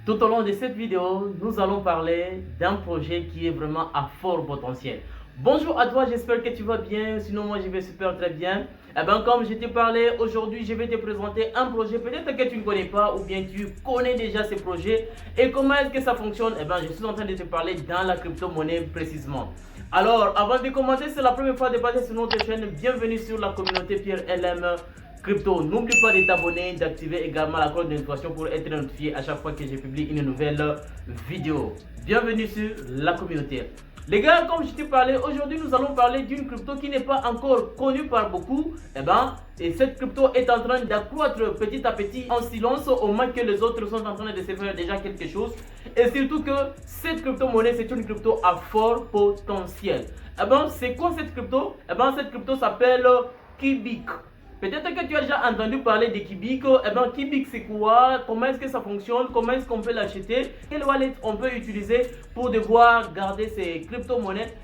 Tout au long de cette vidéo, nous allons parler d'un projet qui est vraiment à fort potentiel. Bonjour à toi, j'espère que tu vas bien, sinon moi je vais super très bien. Comme je t'ai parlé, aujourd'hui je vais te présenter un projet peut-être que tu ne connais pas ou bien tu connais déjà ce projet. Et comment est-ce que ça fonctionne? Je suis en train de te parler dans la crypto-monnaie précisément. Alors, avant de commencer, c'est la première fois de passer sur notre chaîne, bienvenue sur la communauté Pierre LM Crypto. N'oublie pas de t'abonner, d'activer également la cloche de notification pour être notifié à chaque fois que je publie une nouvelle vidéo. Bienvenue sur la communauté. Les gars, comme je t'ai parlé, aujourd'hui nous allons parler d'une crypto qui n'est pas encore connue par beaucoup. Et cette crypto est en train d'accroître petit à petit en silence au moment que les autres sont en train de se faire déjà quelque chose. Et surtout que cette crypto-monnaie, c'est une crypto à fort potentiel. C'est quoi cette crypto? Cette crypto s'appelle Kibik. Peut-être que tu as déjà entendu parler de Kibik. Kibik c'est quoi? Comment est-ce que ça fonctionne? Comment est-ce qu'on peut l'acheter? Quelle wallet on peut utiliser pour devoir garder ces crypto-monnaies?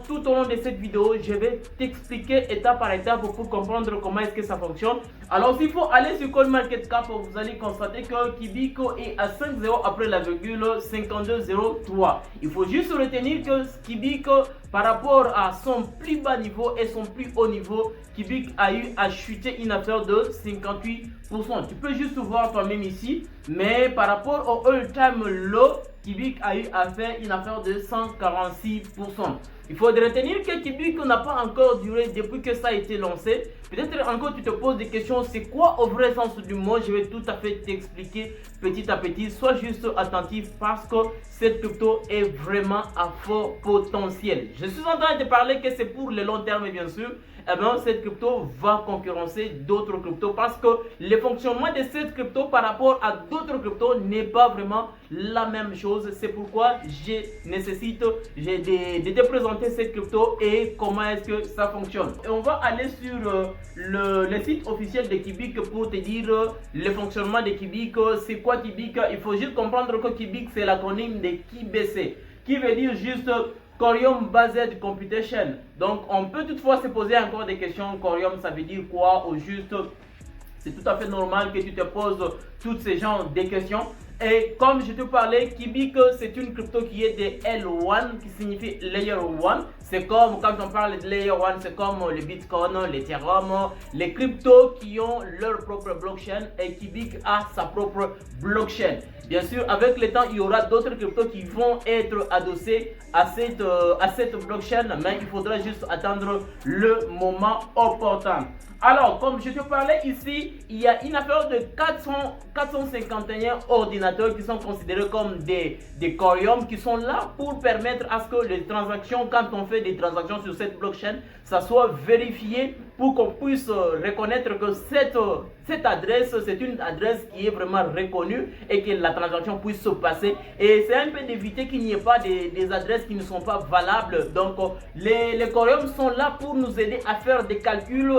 Tout au long de cette vidéo, je vais t'expliquer étape par étape pour comprendre comment est-ce que ça fonctionne. Alors s'il faut aller sur CoinMarketCap, vous allez constater que Kibik est à 5,0 après la virgule 52,03. Il faut juste retenir que Kibik, par rapport à son plus bas niveau et son plus haut niveau, Kibik a eu à chuter une affaire de 58%. Tu peux juste voir toi-même ici, mais par rapport au all-time low, Kibik a eu à faire une affaire de 146%. Il faut retenir que Kibik n'a pas encore duré depuis que ça a été lancé. Peut-être encore tu te poses des questions, c'est quoi au vrai sens du mot? Je vais tout à fait t'expliquer petit à petit. Sois juste attentif parce que cette crypto est vraiment à fort potentiel. Je suis en train de te parler que c'est pour le long terme bien sûr. Cette crypto va concurrencer d'autres cryptos parce que le fonctionnement de cette crypto par rapport à d'autres cryptos n'est pas vraiment la même chose. C'est pourquoi je nécessite de te présenter cette crypto et comment est-ce que ça fonctionne. Et on va aller sur le site officiel de Kibik pour te dire le fonctionnement de Kibik. C'est quoi Kibik? Il faut juste comprendre que Kibik c'est l'acronyme de KBC qui veut dire juste Corium Based Computation. Donc on peut toutefois se poser encore des questions. Corium ça veut dire quoi au juste? C'est tout à fait normal que tu te poses toutes ces genres de questions. Et comme je te parlais, Kibik c'est une crypto qui est de L1 qui signifie Layer 1. C'est comme quand on parle de Layer 1, c'est comme le Bitcoin, l'Ethereum, les cryptos qui ont leur propre blockchain et Kibik a sa propre blockchain. Bien sûr, avec le temps, il y aura d'autres cryptos qui vont être adossés à cette blockchain, mais il faudra juste attendre le moment opportun. Alors, comme je te parlais ici, il y a une affaire de 451 ordinateurs qui sont considérés comme des Corium, qui sont là pour permettre à ce que les transactions, quand on fait des transactions sur cette blockchain, ça soit vérifié pour qu'on puisse reconnaître que cette adresse, c'est une adresse qui est vraiment reconnue et que la transaction puisse se passer. Et c'est un peu d'éviter qu'il n'y ait pas des adresses qui ne sont pas valables. Donc, les Corium sont là pour nous aider à faire des calculs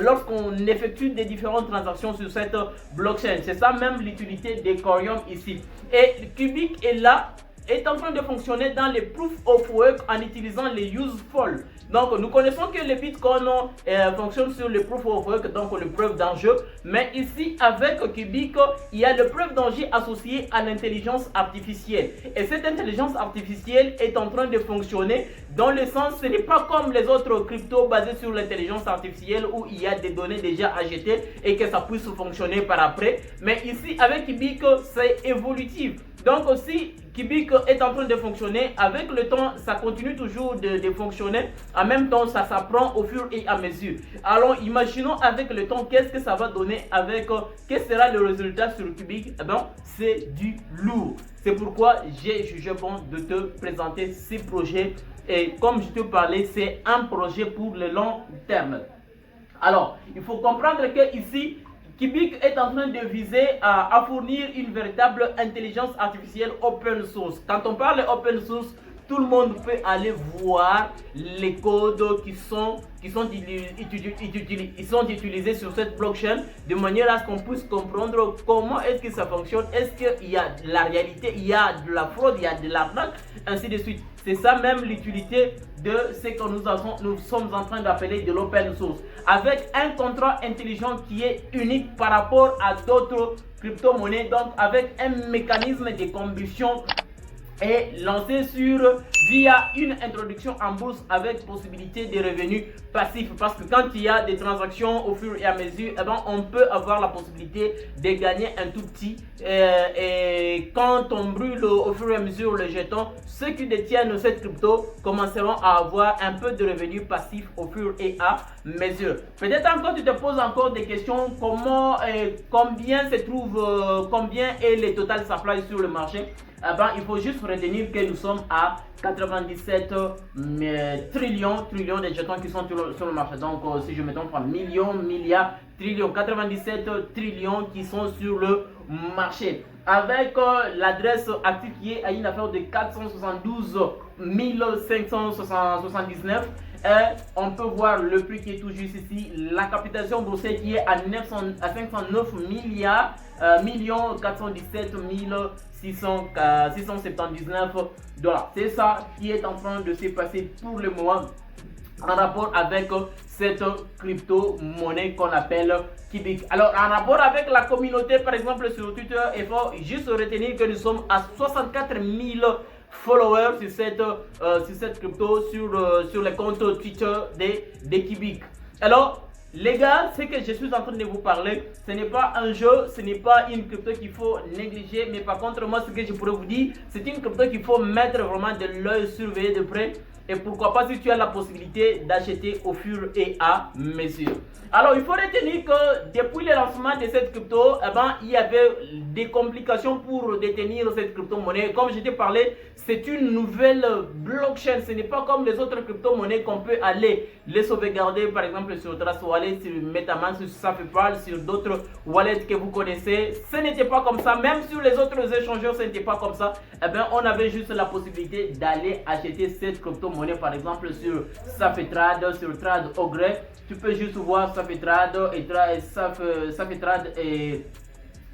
lorsqu'on effectue des différentes transactions sur cette blockchain. C'est ça même l'utilité des Corium ici. Et Kibik est en train de fonctionner dans les proof of work en utilisant les useful. Donc nous connaissons que le Bitcoin fonctionne sur le proof of work, donc le preuve d'enjeu. Mais ici avec Kibik, il y a le preuve d'enjeu associé à l'intelligence artificielle. Et cette intelligence artificielle est en train de fonctionner dans le sens, ce n'est pas comme les autres cryptos basés sur l'intelligence artificielle où il y a des données déjà ajoutées et que ça puisse fonctionner par après. Mais ici avec Kibik, c'est évolutif. Donc aussi, Kibik est en train de fonctionner. Avec le temps, ça continue toujours de fonctionner. En même temps, ça s'apprend au fur et à mesure. Alors, imaginons avec le temps, qu'est-ce que ça va donner avec... quel sera le résultat sur Kibik? C'est du lourd. C'est pourquoi j'ai jugé bon de te présenter ces projets. Et comme je te parlais, c'est un projet pour le long terme. Alors, il faut comprendre que ici... Kibik est en train de viser à fournir une véritable intelligence artificielle open source. Quand on parle open source, tout le monde peut aller voir les codes qui sont utilisés sur cette blockchain de manière à ce qu'on puisse comprendre comment est-ce que ça fonctionne, est-ce qu'il y a de la réalité, il y a de la fraude, il y a de l'arnaque, ainsi de suite. C'est ça même l'utilité de ce que nous sommes en train d'appeler de l'open source, avec un contrat intelligent qui est unique par rapport à d'autres crypto-monnaie, donc avec un mécanisme de combustion est lancé via une introduction en bourse avec possibilité de revenus passifs, parce que quand il y a des transactions au fur et à mesure, eh ben, on peut avoir la possibilité de gagner un tout petit et quand on brûle au fur et à mesure les jetons, ceux qui détiennent cette crypto commenceront à avoir un peu de revenus passifs au fur et à mesure. Peut-être encore tu te poses encore des questions, comment combien se trouve combien est le total supply sur le marché. Eh ben, il faut juste retenir que nous sommes à 97 trillions de jetons qui sont sur le marché. Donc, si je me trompe pas, millions, milliards, trillions, 97 trillions qui sont sur le marché. Avec l'adresse active qui est à une affaire de 472 579. On peut voir le prix qui est tout juste ici. La capitalisation boursière qui est à 509 milliards, millions 417 679 dollars. C'est ça qui est en train de se passer pour le moment en rapport avec cette crypto-monnaie qu'on appelle Kibik. Alors, en rapport avec la communauté, par exemple sur Twitter, il faut juste retenir que nous sommes à 64 000 followers sur cette crypto, sur les comptes Twitter de Kibik. Alors, les gars, ce que je suis en train de vous parler, ce n'est pas un jeu, ce n'est pas une crypto qu'il faut négliger, mais par contre, moi, ce que je pourrais vous dire, c'est une crypto qu'il faut mettre vraiment de l'œil, surveiller de près. Et pourquoi pas si tu as la possibilité d'acheter au fur et à mesure. Alors, il faut retenir que depuis le lancement de cette crypto, eh ben, il y avait des complications pour détenir cette crypto-monnaie. Comme je t'ai parlé, c'est une nouvelle blockchain. Ce n'est pas comme les autres crypto-monnaies qu'on peut aller les sauvegarder, par exemple sur Trust Wallet, sur Metamask, sur Safepal, sur d'autres wallets que vous connaissez. Ce n'était pas comme ça. Même sur les autres échangeurs, ce n'était pas comme ça. Eh ben, on avait juste la possibilité d'aller acheter cette crypto-monnaie, par exemple sur Safetrade, sur Trade Ogre. Tu peux juste voir Safetrade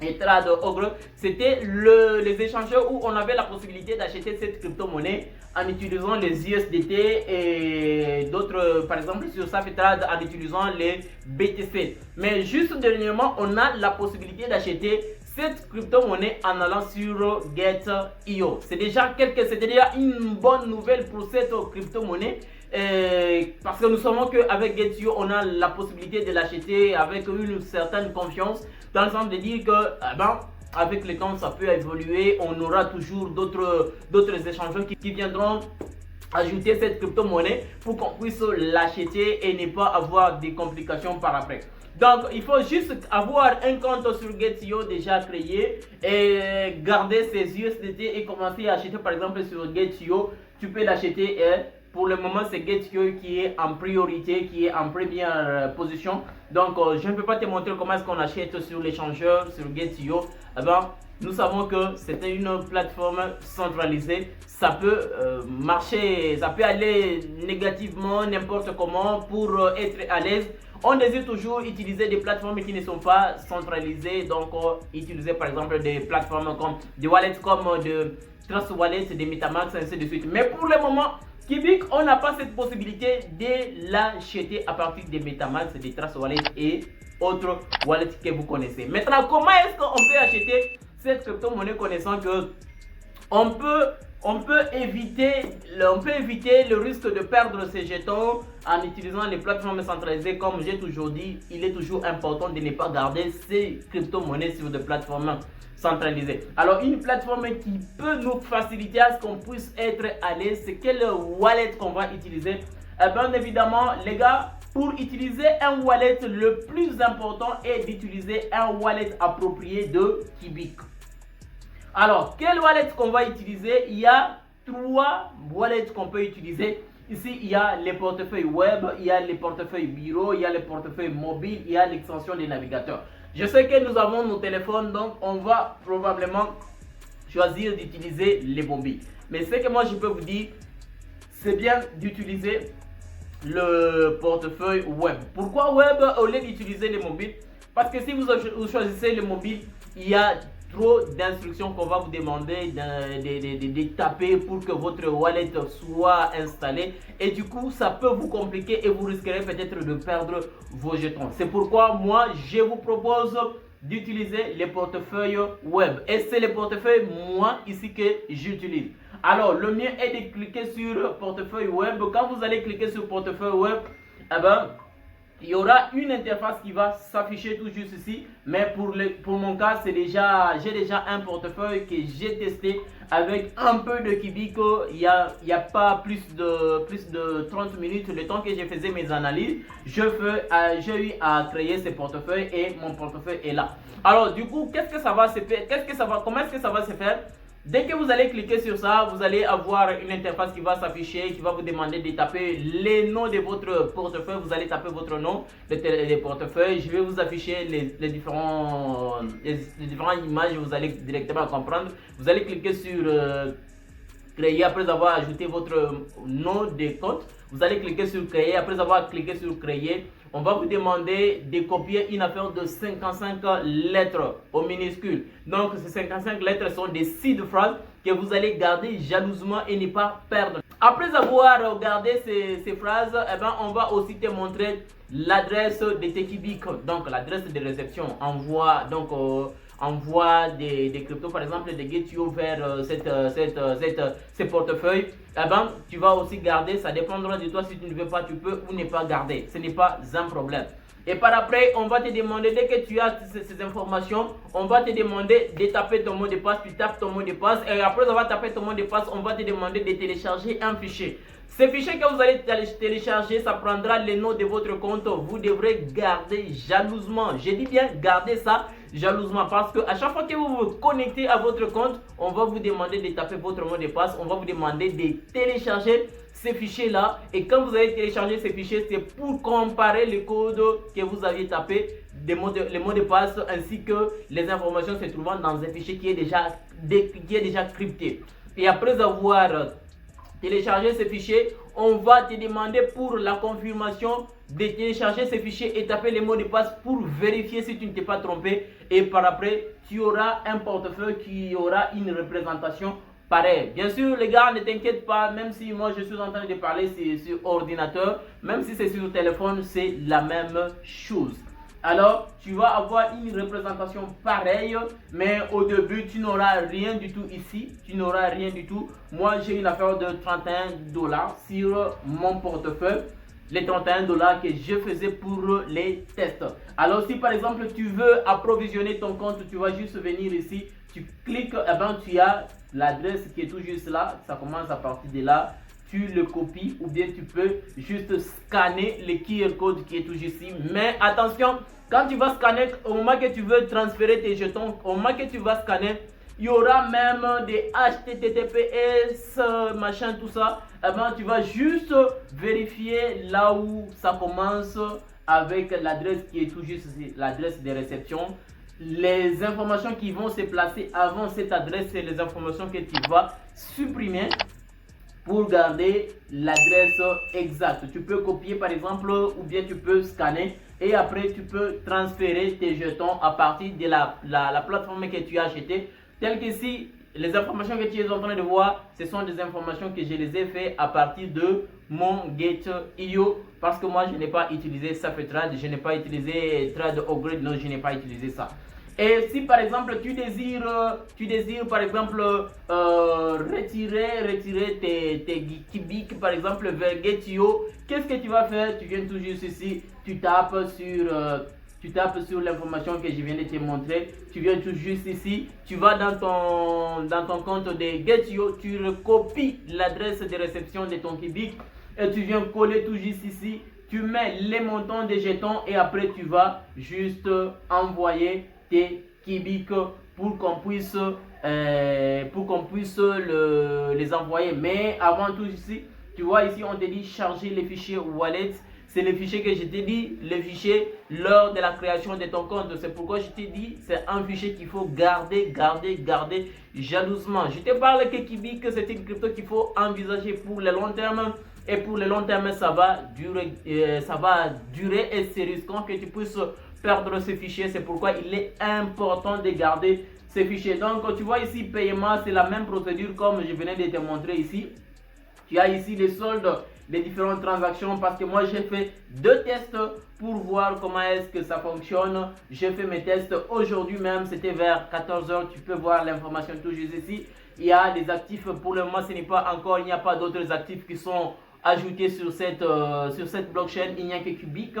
et Trade Ogre. C'était les échangeurs où on avait la possibilité d'acheter cette crypto-monnaie en utilisant les USDT et d'autres, par exemple sur Safetrade en utilisant les BTC. Mais juste dernièrement, on a la possibilité d'acheter cette crypto-monnaie en allant sur Get.io. C'est déjà une bonne nouvelle pour cette crypto-monnaie. Parce que nous savons qu'avec Get.io, on a la possibilité de l'acheter avec une certaine confiance, dans le sens de dire que avec le temps ça peut évoluer, on aura toujours d'autres échangeurs qui viendront ajouter cette crypto-monnaie pour qu'on puisse l'acheter et ne pas avoir des complications par après. Donc, il faut juste avoir un compte sur Get.io déjà créé et garder ses USDT et commencer à acheter par exemple sur Get.io. Tu peux l'acheter pour le moment, c'est Get.io qui est en priorité, qui est en première position. Donc, je ne peux pas te montrer comment est-ce qu'on achète sur l'échangeur, sur Get.io. Eh ben, nous savons que c'est une plateforme centralisée. Ça peut marcher, ça peut aller négativement, n'importe comment pour être à l'aise. On désire toujours utiliser des plateformes qui ne sont pas centralisées. Donc, utiliser par exemple des plateformes comme des wallets comme de Trust Wallet, des Metamask, ainsi de suite. Mais pour le moment, Kibik, on n'a pas cette possibilité de l'acheter à partir des Metamask, des Trust Wallet et autres wallets que vous connaissez. Maintenant, comment est-ce qu'on peut acheter cette crypto-monnaie connaissant que on peut éviter le risque de perdre ses jetons en utilisant les plateformes centralisées. Comme j'ai toujours dit, il est toujours important de ne pas garder ces crypto-monnaies sur des plateformes centralisées. Alors, une plateforme qui peut nous faciliter à ce qu'on puisse être à l'aise, c'est quel wallet qu'on va utiliser. Bien évidemment, les gars, pour utiliser un wallet, le plus important est d'utiliser un wallet approprié de Kibik. Alors, quel wallet qu'on va utiliser? Il y a 3 wallets qu'on peut utiliser. Ici, il y a les portefeuilles web, il y a les portefeuilles bureau, il y a les portefeuilles mobile, il y a l'extension des navigateurs. Je sais que nous avons nos téléphones, donc on va probablement choisir d'utiliser les mobiles. Mais ce que moi je peux vous dire, c'est bien d'utiliser le portefeuille web. Pourquoi web au lieu d'utiliser les mobiles? Parce que si vous choisissez le mobile, il y a trop d'instructions qu'on va vous demander de taper pour que votre wallet soit installé, et du coup ça peut vous compliquer et vous risquerez peut-être de perdre vos jetons. C'est pourquoi moi je vous propose d'utiliser les portefeuilles web. Et c'est les portefeuilles, moi, ici, que j'utilise. Alors, le mien est de cliquer sur portefeuille web. Quand vous allez cliquer sur portefeuille web, eh ben, il y aura une interface qui va s'afficher tout juste ici, mais pour mon cas, j'ai déjà un portefeuille que j'ai testé avec un peu de Kibiko. Il y a pas plus de 30 minutes, le temps que je faisais mes analyses, j'ai eu à créer ce portefeuille et mon portefeuille est là. Alors du coup, comment est-ce que ça va se faire? Dès que vous allez cliquer sur ça, vous allez avoir une interface qui va s'afficher, qui va vous demander de taper les noms de votre portefeuille. Vous allez taper votre nom de portefeuille. Je vais vous afficher les différentes images. Vous allez directement comprendre. Vous allez cliquer sur créer après avoir ajouté votre nom de compte. Vous allez cliquer sur créer. Après avoir cliqué sur créer, on va vous demander de copier une affaire de 55 lettres au minuscule. Donc ces 55 lettres sont des 6 de phrases que vous allez garder jalousement et ne pas perdre. Après avoir regardé ces phrases, eh ben, on va aussi te montrer l'adresse de Tekibik. Donc l'adresse de réception. Envoie des cryptos, par exemple des GetU vers ces portefeuilles. Eh ben, tu vas aussi garder, ça dépendra de toi. Si tu ne veux pas, tu peux ou ne pas garder, ce n'est pas un problème. Et par après, on va te demander, dès que tu as ces informations, on va te demander de taper ton mot de passe. Tu tapes ton mot de passe et après avoir tapé ton mot de passe, on va te demander de télécharger un fichier. Ce fichier que vous allez télécharger, ça prendra les noms de votre compte. Vous devrez garder jalousement. Je dis bien garder ça jalousement parce que à chaque fois que vous vous connectez à votre compte, on va vous demander de taper votre mot de passe. On va vous demander de télécharger ces fichiers là. Et quand vous allez télécharger ces fichiers, c'est pour comparer les codes que vous aviez tapé, les mots de passe ainsi que les informations se trouvant dans un fichier qui est déjà crypté. Et après avoir télécharger ce fichier, on va te demander pour la confirmation de télécharger ce fichier et taper les mots de passe pour vérifier si tu ne t'es pas trompé. Et par après, tu auras un portefeuille qui aura une représentation pareille. Bien sûr, les gars, ne t'inquiète pas, même si moi je suis en train de parler sur ordinateur, même si c'est sur téléphone, c'est la même chose. Alors, tu vas avoir une représentation pareille, mais au début, tu n'auras rien du tout ici. Tu n'auras rien du tout. Moi, j'ai une affaire de 31 $ sur mon portefeuille. Les 31 $ que je faisais pour les tests. Alors, si par exemple, tu veux approvisionner ton compte, tu vas juste venir ici. Tu cliques, et ben, tu as l'adresse qui est tout juste là. Ça commence à partir de là. Tu le copies ou bien tu peux juste scanner le QR code qui est tout juste ici. Mais attention, quand tu vas scanner, au moment que tu veux transférer tes jetons, au moment que tu vas scanner, il y aura même des HTTPS, machin, tout ça. Eh ben, tu vas juste vérifier là où ça commence avec l'adresse qui est tout juste ici, l'adresse de réception. Les informations qui vont se placer avant cette adresse, c'est les informations que tu vas supprimer pour garder l'adresse exacte. Tu peux copier par exemple ou bien tu peux scanner et après tu peux transférer tes jetons à partir de la plateforme que tu as achetée. Tel qu'ici, les informations que tu es en train de voir, ce sont des informations que je les ai fait à partir de mon Get.io parce que moi je n'ai pas utilisé Safetrade, je n'ai pas utilisé Trade Upgrade, non, je n'ai pas utilisé ça. Et si par exemple tu désires par exemple retirer tes Kibik par exemple vers Get.io, qu'est-ce que tu vas faire? Tu viens tout juste ici, tu tapes sur l'information que je viens de te montrer, tu viens tout juste ici, tu vas dans ton compte de Get.io, tu recopies l'adresse de réception de ton Kibik et tu viens coller tout juste ici, tu mets les montants des jetons et après tu vas juste envoyer tes Kibik pour qu'on puisse les envoyer. Mais avant tout ici, tu vois ici on te dit charger les fichiers wallet. C'est le fichier que je t'ai dit, le fichier lors de la création de ton compte. C'est pourquoi je t'ai dit, c'est un fichier qu'il faut garder jalousement. Je te parle que Kibik, c'est une crypto qu'il faut envisager pour le long terme. Et pour le long terme, ça va durer et c'est risquant que tu puisses perdre ce fichier. C'est pourquoi il est important de garder ce fichier. Donc, tu vois ici, paiement, c'est la même procédure comme je venais de te montrer ici. Tu as ici les soldes les différentes transactions parce que moi j'ai fait 2 tests pour voir comment est-ce que ça fonctionne. J'ai fait mes tests aujourd'hui même, c'était vers 14 h. Tu peux voir l'information tout juste ici. Il y a des actifs, pour le moment ce n'est pas encore, il n'y a pas d'autres actifs qui sont ajoutés sur cette blockchain. Il n'y a que Cubic.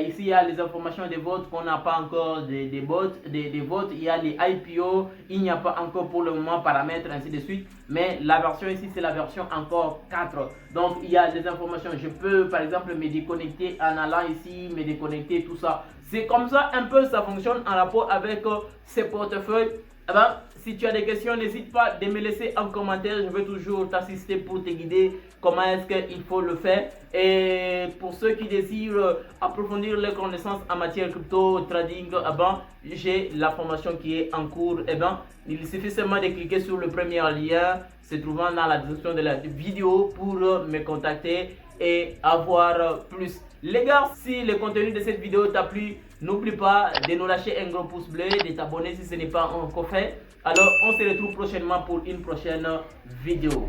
Ici il y a les informations des votes qu'on n'a pas encore, des votes. Il y a les IPO, il n'y a pas encore pour le moment paramètres, ainsi de suite. Mais la version ici c'est la version encore 4. Donc il y a des informations. Je peux par exemple me déconnecter en allant ici, me déconnecter, tout ça. C'est comme ça un peu ça fonctionne en rapport avec ces portefeuilles. Eh ben, si tu as des questions, n'hésite pas de me laisser en commentaire. Je vais toujours t'assister pour te guider comment est-ce qu'il faut le faire. Et pour ceux qui désirent approfondir leurs connaissances en matière crypto, trading, eh ben, j'ai la formation qui est en cours. Eh ben, il suffit seulement de cliquer sur le premier lien se trouvant dans la description de la vidéo pour me contacter et avoir plus. Les gars, si le contenu de cette vidéo t'a plu, n'oublie pas de nous lâcher un gros pouce bleu, de t'abonner si ce n'est pas encore fait. Alors, on se retrouve prochainement pour une prochaine vidéo.